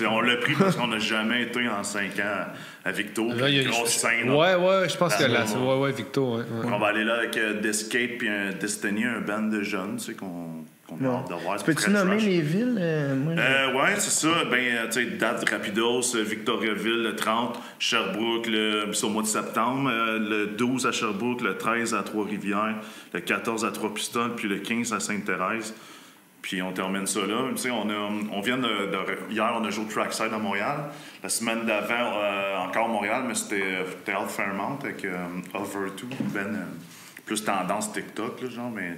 On l'a pris parce qu'on n'a jamais été en 5 ans à Victo. Là, il y a Une grosse scène. Ouais, je pense que là, Ouais. ouais, Victo. Ouais. On va aller là avec Descape et un Destiny, un band de jeunes, tu sais, qu'on a hâte de voir. Peux-tu Très nommer trash. les villes? Moi, Ouais, c'est ça. Ben, tu sais, date Rapidos, Victoriaville, le 30, Sherbrooke, c'est au mois de septembre, le 12 à Sherbrooke, le 13 à Trois-Rivières, le 14 à Trois-Pistoles, puis le 15 à Sainte-Thérèse. Puis on termine ça là. Tu sais, on vient hier, on a joué au Trackside à Montréal. La semaine d'avant, encore Montréal, mais c'était Théâtre Fairmount avec Over2, plus tendance TikTok, là, genre, mais...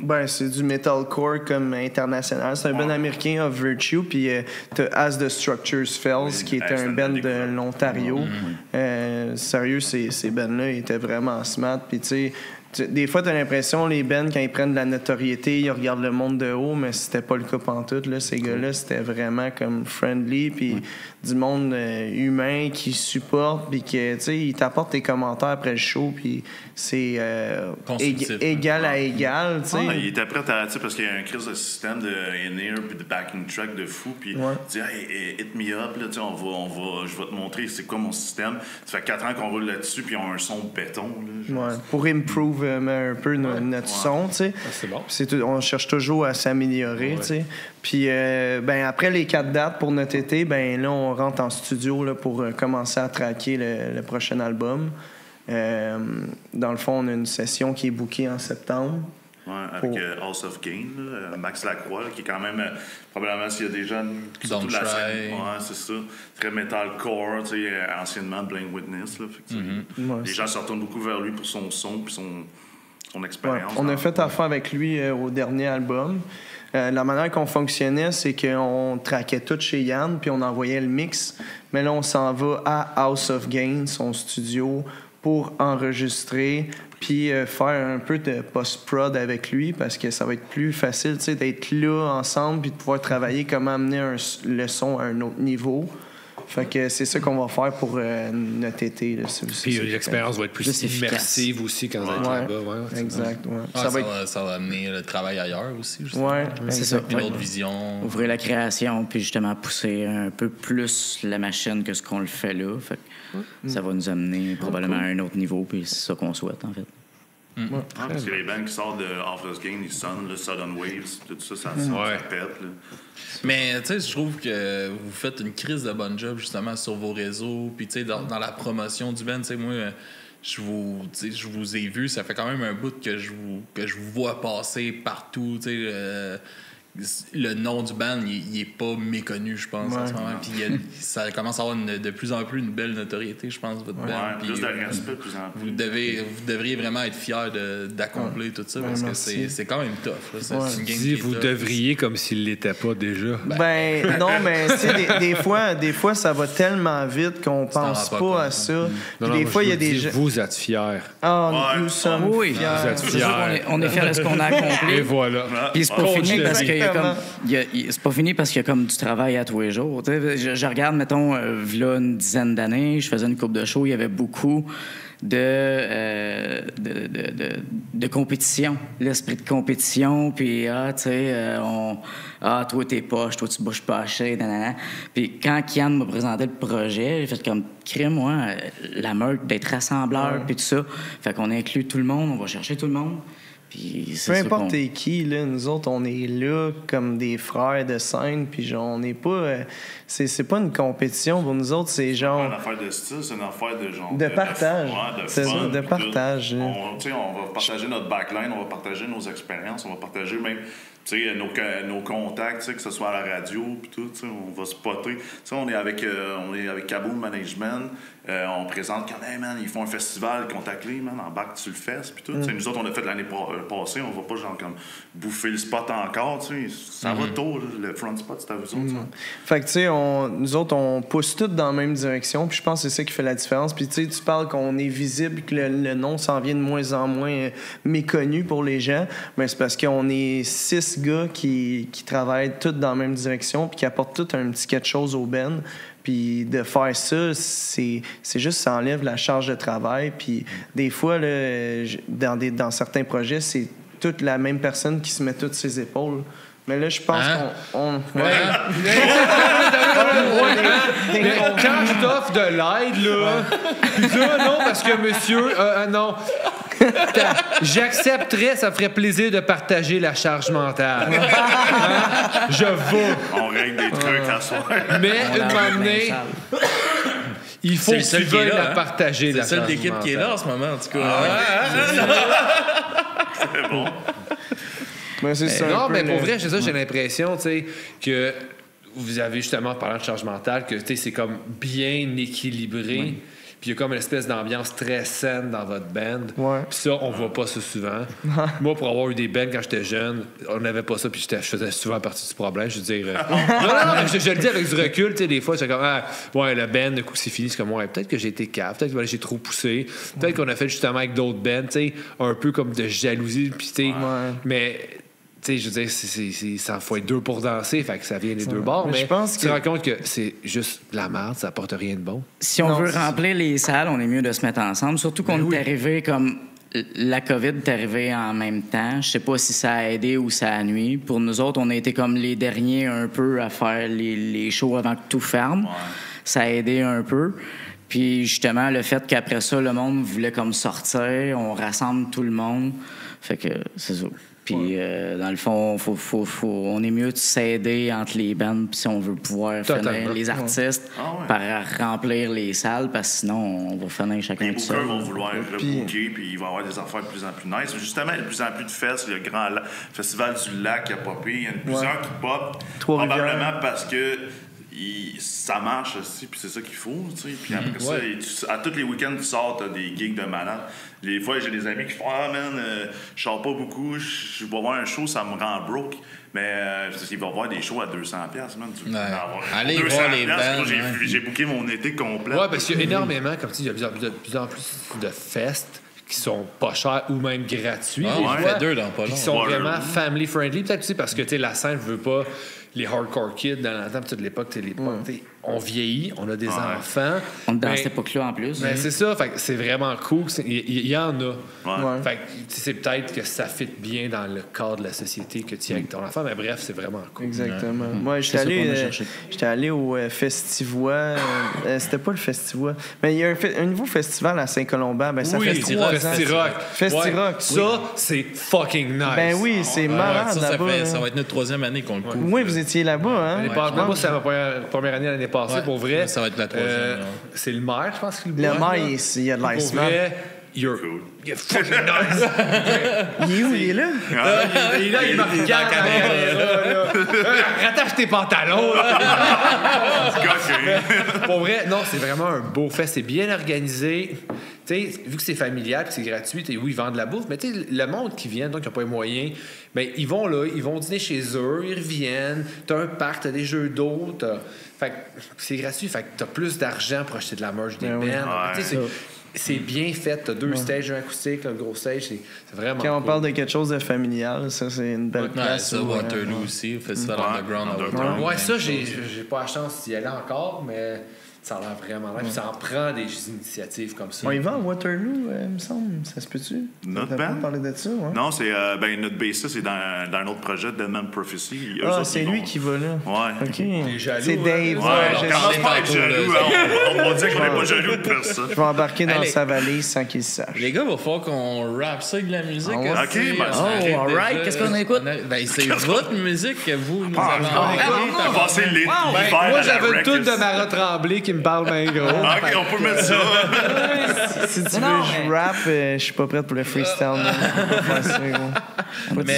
Ben, c'est du metalcore comme international. C'est un band américain of Virtue. Puis t'as As the Structures Fells, qui est un band de l'Ontario. Sérieux, ces bands-là étaient vraiment smart. Puis tu sais, des fois, t'as l'impression, les bands, quand ils prennent de la notoriété, ils regardent le monde de haut, mais c'était pas le cas pantoute. Là. Ces gars-là, c'était vraiment comme friendly, puis du monde humain qui supporte, puis que, tu sais, ils t'apportent tes commentaires après le show, puis c'est égal à égal, tu sais. Il était prêt à, tu sais, parce qu'il y a un crise de système de in-ear puis de backing track de fou, puis il dit, hey, hit me up, là, tu sais, je vais te montrer c'est quoi mon système. Ça fait 4 ans qu'on roule là-dessus, puis ils ont un son béton, là. Pour improve un peu notre son, tu sais. C'est bon. On cherche toujours à s'améliorer, tu sais. Puis, ben, après les 4 dates pour notre été, ben là, on rentre en studio là, pour commencer à tracker le prochain album. Dans le fond, on a une session qui est bookée en septembre. Ouais, avec House of Gain, là, Max Lacroix, là, qui est quand même, probablement, s'il y a des jeunes, surtout de la scène, ouais, c'est ça, très metalcore, tu sais, anciennement Blind Witness, là, fait que, les gens se retournent beaucoup vers lui pour son son puis son expérience. On a fait affaire avec lui au dernier album. La manière qu'on fonctionnait, c'est qu'on traquait tout chez Yann, puis on envoyait le mix. Mais là, on s'en va à House of Gain, son studio, pour enregistrer, puis faire un peu de post-prod avec lui, parce que ça va être plus facile, tu sais, d'être là ensemble, puis de pouvoir travailler comment amener le son à un autre niveau. Fait que c'est ça qu'on va faire pour notre été. Là. Puis l'expérience va être plus immersive aussi quand vous êtes là-bas. Ouais, exact. Ouais. Ça va amener le travail ailleurs aussi, justement. Ouais, c'est ça. Une autre vision. Ouvrir la création, puis justement pousser un peu plus la machine que ce qu'on le fait là. Fait que ça va nous amener probablement à un autre niveau, puis c'est ça qu'on souhaite, en fait. Parce que les bands qui sortent de Off the Game, ils sonnent, le Sudden Waves, tout ça, ça pète. Là. Mais tu sais, je trouve que vous faites une crise de bon job justement sur vos réseaux, puis tu sais, dans la promotion du band, tu sais, moi, je vous ai vu, ça fait quand même un bout que je vous vois passer partout, tu sais. Le nom du band, il est pas méconnu, je pense, en ce moment. Puis ça commence à avoir de plus en plus une belle notoriété, je pense, votre band. Plus de respect, plus en plus. Vous devriez vraiment être fiers d'accomplir tout ça, parce que c'est quand même tough. Là. C'est une game Si vous devriez comme s'il l'était pas déjà. Ben non, mais des fois, ça va tellement vite qu'on pense pas à ça. Non, des fois, il y a des gens. Vous êtes fiers. Ah, nous sommes fiers. Vous êtes C'est sûr fiers. qu'on est fiers de ce qu'on a accompli. Et voilà. Puis c'est pas fini parce qu'il c'est pas fini parce qu'il y a comme du travail à tous les jours. Je regarde, mettons, là, une dizaine d'années, je faisais une couple de shows, il y avait beaucoup de compétition, l'esprit de compétition, puis toi t'es poche, toi tu bouges pas assez, nanana. Puis quand Kian m'a présenté le projet, j'ai fait comme crime, moi, la meute d'être rassembleur, puis tout ça. Fait qu'on inclut tout le monde, on va chercher tout le monde. Peu importe t'es qui, là, nous autres, on est là comme des frères de scène, puis genre, on n'est pas... c'est pas une compétition pour nous autres, c'est genre... C'est pas une affaire de style, c'est une affaire de genre... De partage. C'est ça, de partage. On va partager notre backline, on va partager nos expériences, on va partager même... nos contacts, que ce soit à la radio, puis tout, on va spotter. On est avec Kaboom Management, on présente quand même, man, ils font un festival, contacte-les, man, embarque sur le fest, puis tout. Nous autres, on a fait l'année passée, on va pas genre comme bouffer le spot encore, ça va tôt, là, le front spot, c'est à vous autres. Fait que, tu sais, nous autres, on pousse tous dans la même direction, puis je pense que c'est ça qui fait la différence. Puis, tu sais, tu parles qu'on est visible, que le nom s'en vient de moins en moins méconnu pour les gens, mais c'est parce qu'on est 6 gars qui travaillent tous dans la même direction puis qui apportent tous un petit quelque chose au band. Puis de faire ça, c'est juste ça enlève la charge de travail. Puis des fois, là, dans certains projets, c'est toute la même personne qui se met toutes ses épaules. Mais là, je pense qu'on... Quand je t'offre de l'aide, là, puis ça, non, parce que monsieur... non... J'accepterais, ça me ferait plaisir de partager la charge mentale. Je vais. On règle des trucs à soi. Mais une moment donné, il faut que tu veuilles la partager. C'est la seule équipe qui est là en ce moment, en tout cas. C'est bon. Mais c'est ça. Non, mais pour vrai, c'est ça, j'ai l'impression, tu sais, que vous avez justement parlé de charge mentale, que c'est comme bien équilibré. Puis il y a comme une espèce d'ambiance très saine dans votre band. Ouais. Puis ça, on voit pas ça souvent. Moi, pour avoir eu des bands quand j'étais jeune, on n'avait pas ça, puis je faisais souvent partie du problème. Je veux dire... non, mais je le dis avec du recul, tu sais, des fois, c'est comme, le band, du coup, c'est fini. C'est comme, peut-être que j'ai été cave, peut-être que j'ai trop poussé, peut-être qu'on a fait justement avec d'autres bands, tu sais, un peu comme de jalousie, puis tu sais... Mais... Tu sais, je veux dire, ça faut être deux pour danser, fait que ça vient des deux bords, mais je pense que tu te rends compte que c'est juste de la merde, ça apporte rien de bon. Si on veut remplir les salles, on est mieux de se mettre ensemble, surtout qu'on est arrivé comme... La COVID est arrivée en même temps. Je sais pas si ça a aidé ou ça a nuit. Pour nous autres, on a été comme les derniers un peu à faire les shows avant que tout ferme. Ça a aidé un peu. Puis justement, le fait qu'après ça, le monde voulait comme sortir, on rassemble tout le monde. Fait que c'est ça. Puis, dans le fond, on est mieux de s'aider entre les bands si on veut pouvoir finir les artistes par remplir les salles, parce que sinon, on va finir chacun tout seul. Les bookers vont vouloir rebooker, puis il va y avoir des affaires de plus en plus nice. Justement, il y a de plus en plus de fesses. Le grand festival du lac qui a popé. Il y en a plusieurs qui pop. Probablement parce que ça marche aussi, puis c'est ça qu'il faut, tu sais. Puis après ça, à tous les week-ends, tu sors, t'as des gigs de malade. Les fois, j'ai des amis qui font je sors pas beaucoup, je vais voir un show, ça me rend broke. Mais il va y avoir des shows à 200$, man. Allez voir les bands. J'ai booké mon été complet. Ouais, parce qu'il y a énormément, comme tu dis, il y a de plus en plus de fests qui sont pas chers ou même gratuits. On fait deux dans pas long. Qui sont vraiment family friendly, peut-être aussi parce que la scène veut pas les hardcore kids dans toute l'époque, on vieillit, on a des enfants. On est dans cette époque-là en plus. Ben, c'est ça, fait c'est vraiment cool. Il y en a. Fait c'est peut-être que ça fit bien dans le cadre de la société que tu as avec ton enfant, mais bref, c'est vraiment cool. Exactement. Moi, j'étais allé au Festivois. C'était pas le Festivois, mais il y a un nouveau festival à Saint-Colomban. Ben, ça fait 3 ans. Festi-Rock. Ça, c'est fucking nice. Ben oui, c'est malade là-bas. Ça va être notre 3e année qu'on le couvre. Oui, vous étiez là-bas, hein? Moi, c'est ma première année l'année passée, pour vrai. Ça va être la 3e. C'est le maire, je pense, qui le boit. Le maire, il y a de l'ice. Pour vrai, you're fucking nice. Il est où? Il est là? Il est là, il me regarde. Rattache tes pantalons. Pour vrai, non, c'est vraiment un beau fest. C'est bien organisé. vu que c'est familial et c'est gratuit, oui, ils vendent de la bouffe, mais le monde qui vient, donc qui n'a pas les moyens, ben, ils vont là, ils vont dîner chez eux, ils reviennent, t'as un parc, t'as des jeux d'eau, fait que c'est gratuit, fait que t'as plus d'argent pour acheter de la merch des bands. C'est bien fait, t'as 2 stages, un acoustique, un gros stage, c'est vraiment Quand on cool. parle de quelque chose de familial, ça, c'est une belle place. Ça, Waterloo aussi, Festival Underground à Waterloo. Ouais, ça, j'ai pas la chance d'y aller encore, mais ça a l'air vraiment bien. Puis ça en prend des initiatives comme ça. On y va à Waterloo, il me semble. Ça se peut-tu? Notre T'as pas band? parlé de ça, ouais? Non, c'est notre bassiste, c'est dans un autre projet, Deadman Prophecy. Eux Ah, autres, c'est ils lui vont- qui va là. Ouais. OK. jaloux, C'est Dave. Ouais, ouais, on je commence sais. pas à être jaloux. Hein. On dit qu'on n'est pas jaloux de personne. Je vais embarquer dans Allez. sa valise sans qu'il sache. Les gars, il va falloir qu'on rappe ça avec de la musique. Ah ouais? aussi. Ok, ben, Ça arrive alright. déjà. Qu'est-ce qu'on écoute? Ben, c'est votre musique que vous nous avez On va passer l'hiver Ben, à moi, la j'avais une Records. toune de Marat Tremblay qui me parle bien gros. Ok, on peut mettre ça. Si tu veux, Non, je mais- rappe, je suis pas prête pour le freestyle. non. On va faire ça, gros. Mais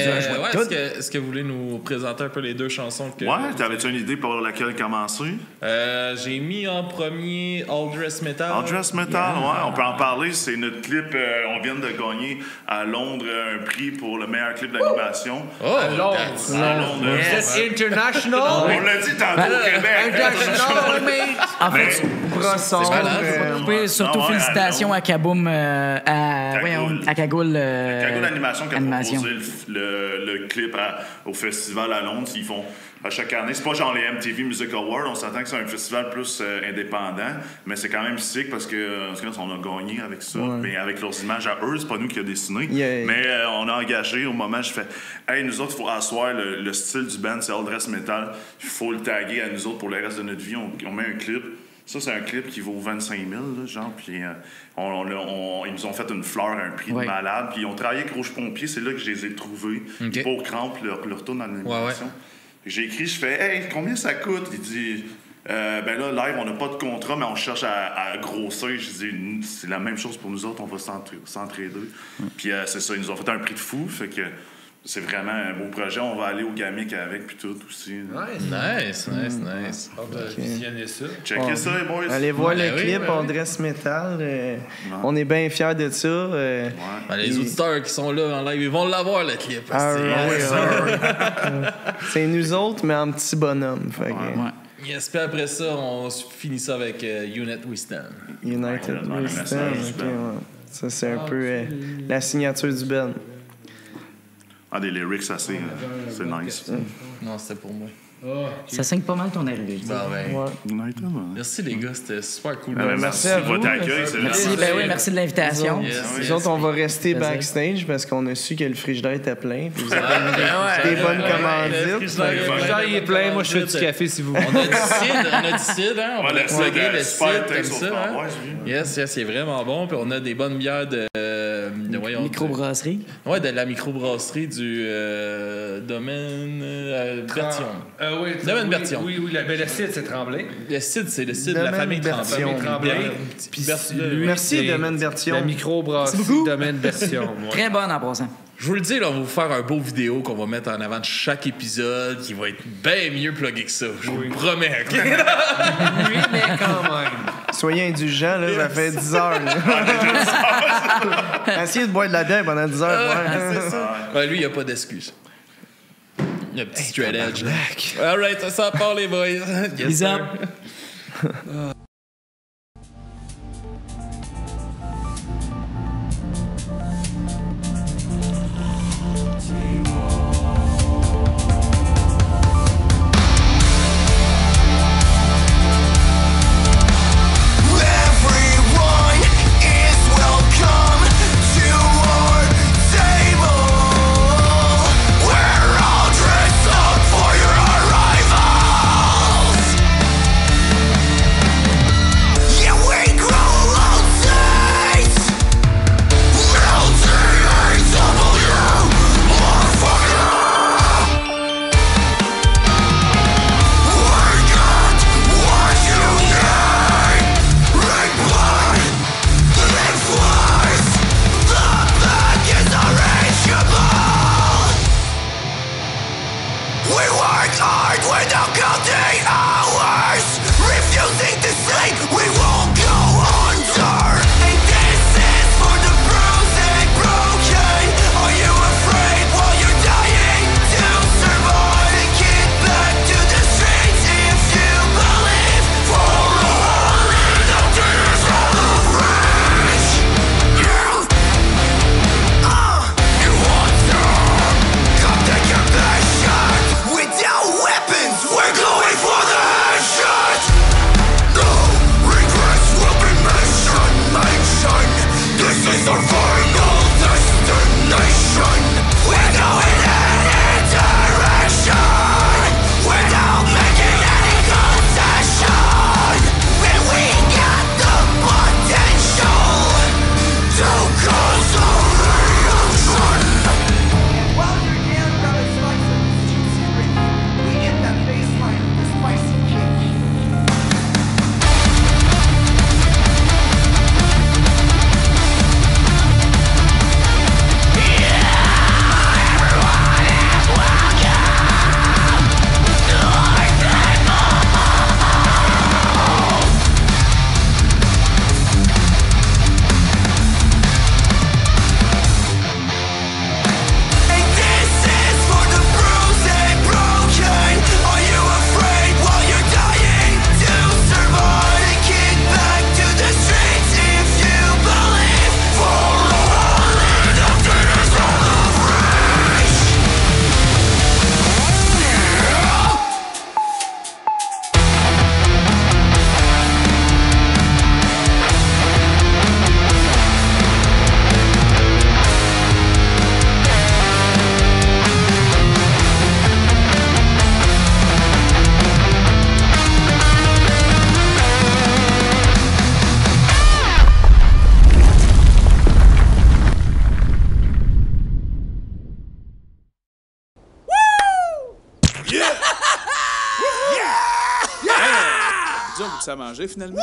est-ce que vous voulez nous présenter un peu les 2 chansons que... Ouais, t'avais-tu une idée pour laquelle commencer? J'ai mis en premier All Dress Metal. All Dress Metal, ouais, on peut en parler. C'est notre clip. On vient de gagner à Londres un prix pour le meilleur clip d'animation. Oh, Londres. that's- À Londres. C'est international. On l'a dit tantôt au Québec. International, mate. En fait, Brosson. C'est malade, oui, surtout Ah ouais, félicitations à à Kaboom, Cagoule. à Cagoule. Cagoule Animation qui a Animation. proposé le clip au festival à Londres. Ils font à chaque année. C'est pas genre les MTV Music Awards. On s'entend que c'est un festival plus indépendant, mais c'est quand même sick parce que en tout cas, on a gagné avec ça. Mais avec leurs images à eux, c'est pas nous qui a dessiné. Yeah. Mais on a engagé au moment, je fais hey, nous autres, il faut asseoir le style du band, c'est All Dress Metal. Il faut le taguer à nous autres pour le reste de notre vie. On met un clip. Ça, c'est un clip qui vaut 25 000, là, genre, puis ils nous ont fait une fleur à un prix de malade, puis ils ont travaillé avec Rouge Pompier, c'est là que je les ai trouvés. Ok. Pour Cramp, leur tour dans l'animation. J'ai écrit, je fais « Hey, combien ça coûte? » Il dit ben là, live, on n'a pas de contrat, mais on cherche à grossir. Je dis c'est la même chose pour nous autres, on va s'entraider. Puis c'est ça, ils nous ont fait un prix de fou, fait que c'est vraiment un beau projet. On va aller au Gamic avec, puis tout aussi. Nice. Visionner ça. Checkez ça, les boys. Allez voir Ben le clip, oui. On Dress Metal. On est bien fiers de ça. Ben, les auditeurs qui sont là en live, ils vont l'avoir, le clip. Ah, Yes, ouais, c'est nous autres, mais en petit bonhomme. Fait que, Ouais. Yes, puis après ça, on finit ça avec Unit We Stand. United Ouais, We ouais, Stand, ouais. ok, ouais. Ça, c'est un peu la signature du Ben. Ah, des lyrics assez. C'est nice. Non, c'était pour moi. Ça saigne pas mal ton arrivée. Ben, ben. Ouais. United, ouais. Merci les gars, c'était super cool. Ah, ben, merci à de votre vous. accueil. C'est Merci, vraiment- ben oui, merci de l'invitation. Yes. Nous autres, on va rester Plaisir. backstage parce qu'on a su que le frigidaire était plein. Puis vous avez Ouais. des bonnes Le commandites. frigidaire, Le genre, il est plein. Moi, je fais du café si vous voulez. On a du cidre, hein? On va Ouais, le le plugger, cidre, le super cidre, taste comme au ça. Hein? framboise, oui. Yes, il est vraiment bon. Puis on a des bonnes bières de voyons, Microbrasserie. Ouais, de la microbrasserie du domaine Bertillon. Oui, Domaine Bertillon. Oui, le site, c'est Tremblay. Le cidre, c'est le cidre de la Domaine famille Bertillon. Tremblay. Tremblay. Puis Merci, c'est Domaine Bertillon. La microbrasserie Domaine Bertillon. Très bonne en passant. Je vous le dis, là, on va vous faire un beau vidéo qu'on va mettre en avant de chaque épisode qui va être bien mieux plugué que ça. Je vous le promets. OK? Oui, mais quand même. Soyez indulgents, là, ça fait 10 heures. là. Essayez de boire de la bière pendant 10 heures. ouais. Ouais, lui, il n'y a pas d'excuse. Le petit straight edge. Là. All right, ça part, les boys. Yes, Bisous. sir. Everyone is welcome to our table. We're all dressed up for your arrivals. assez à manger, finalement?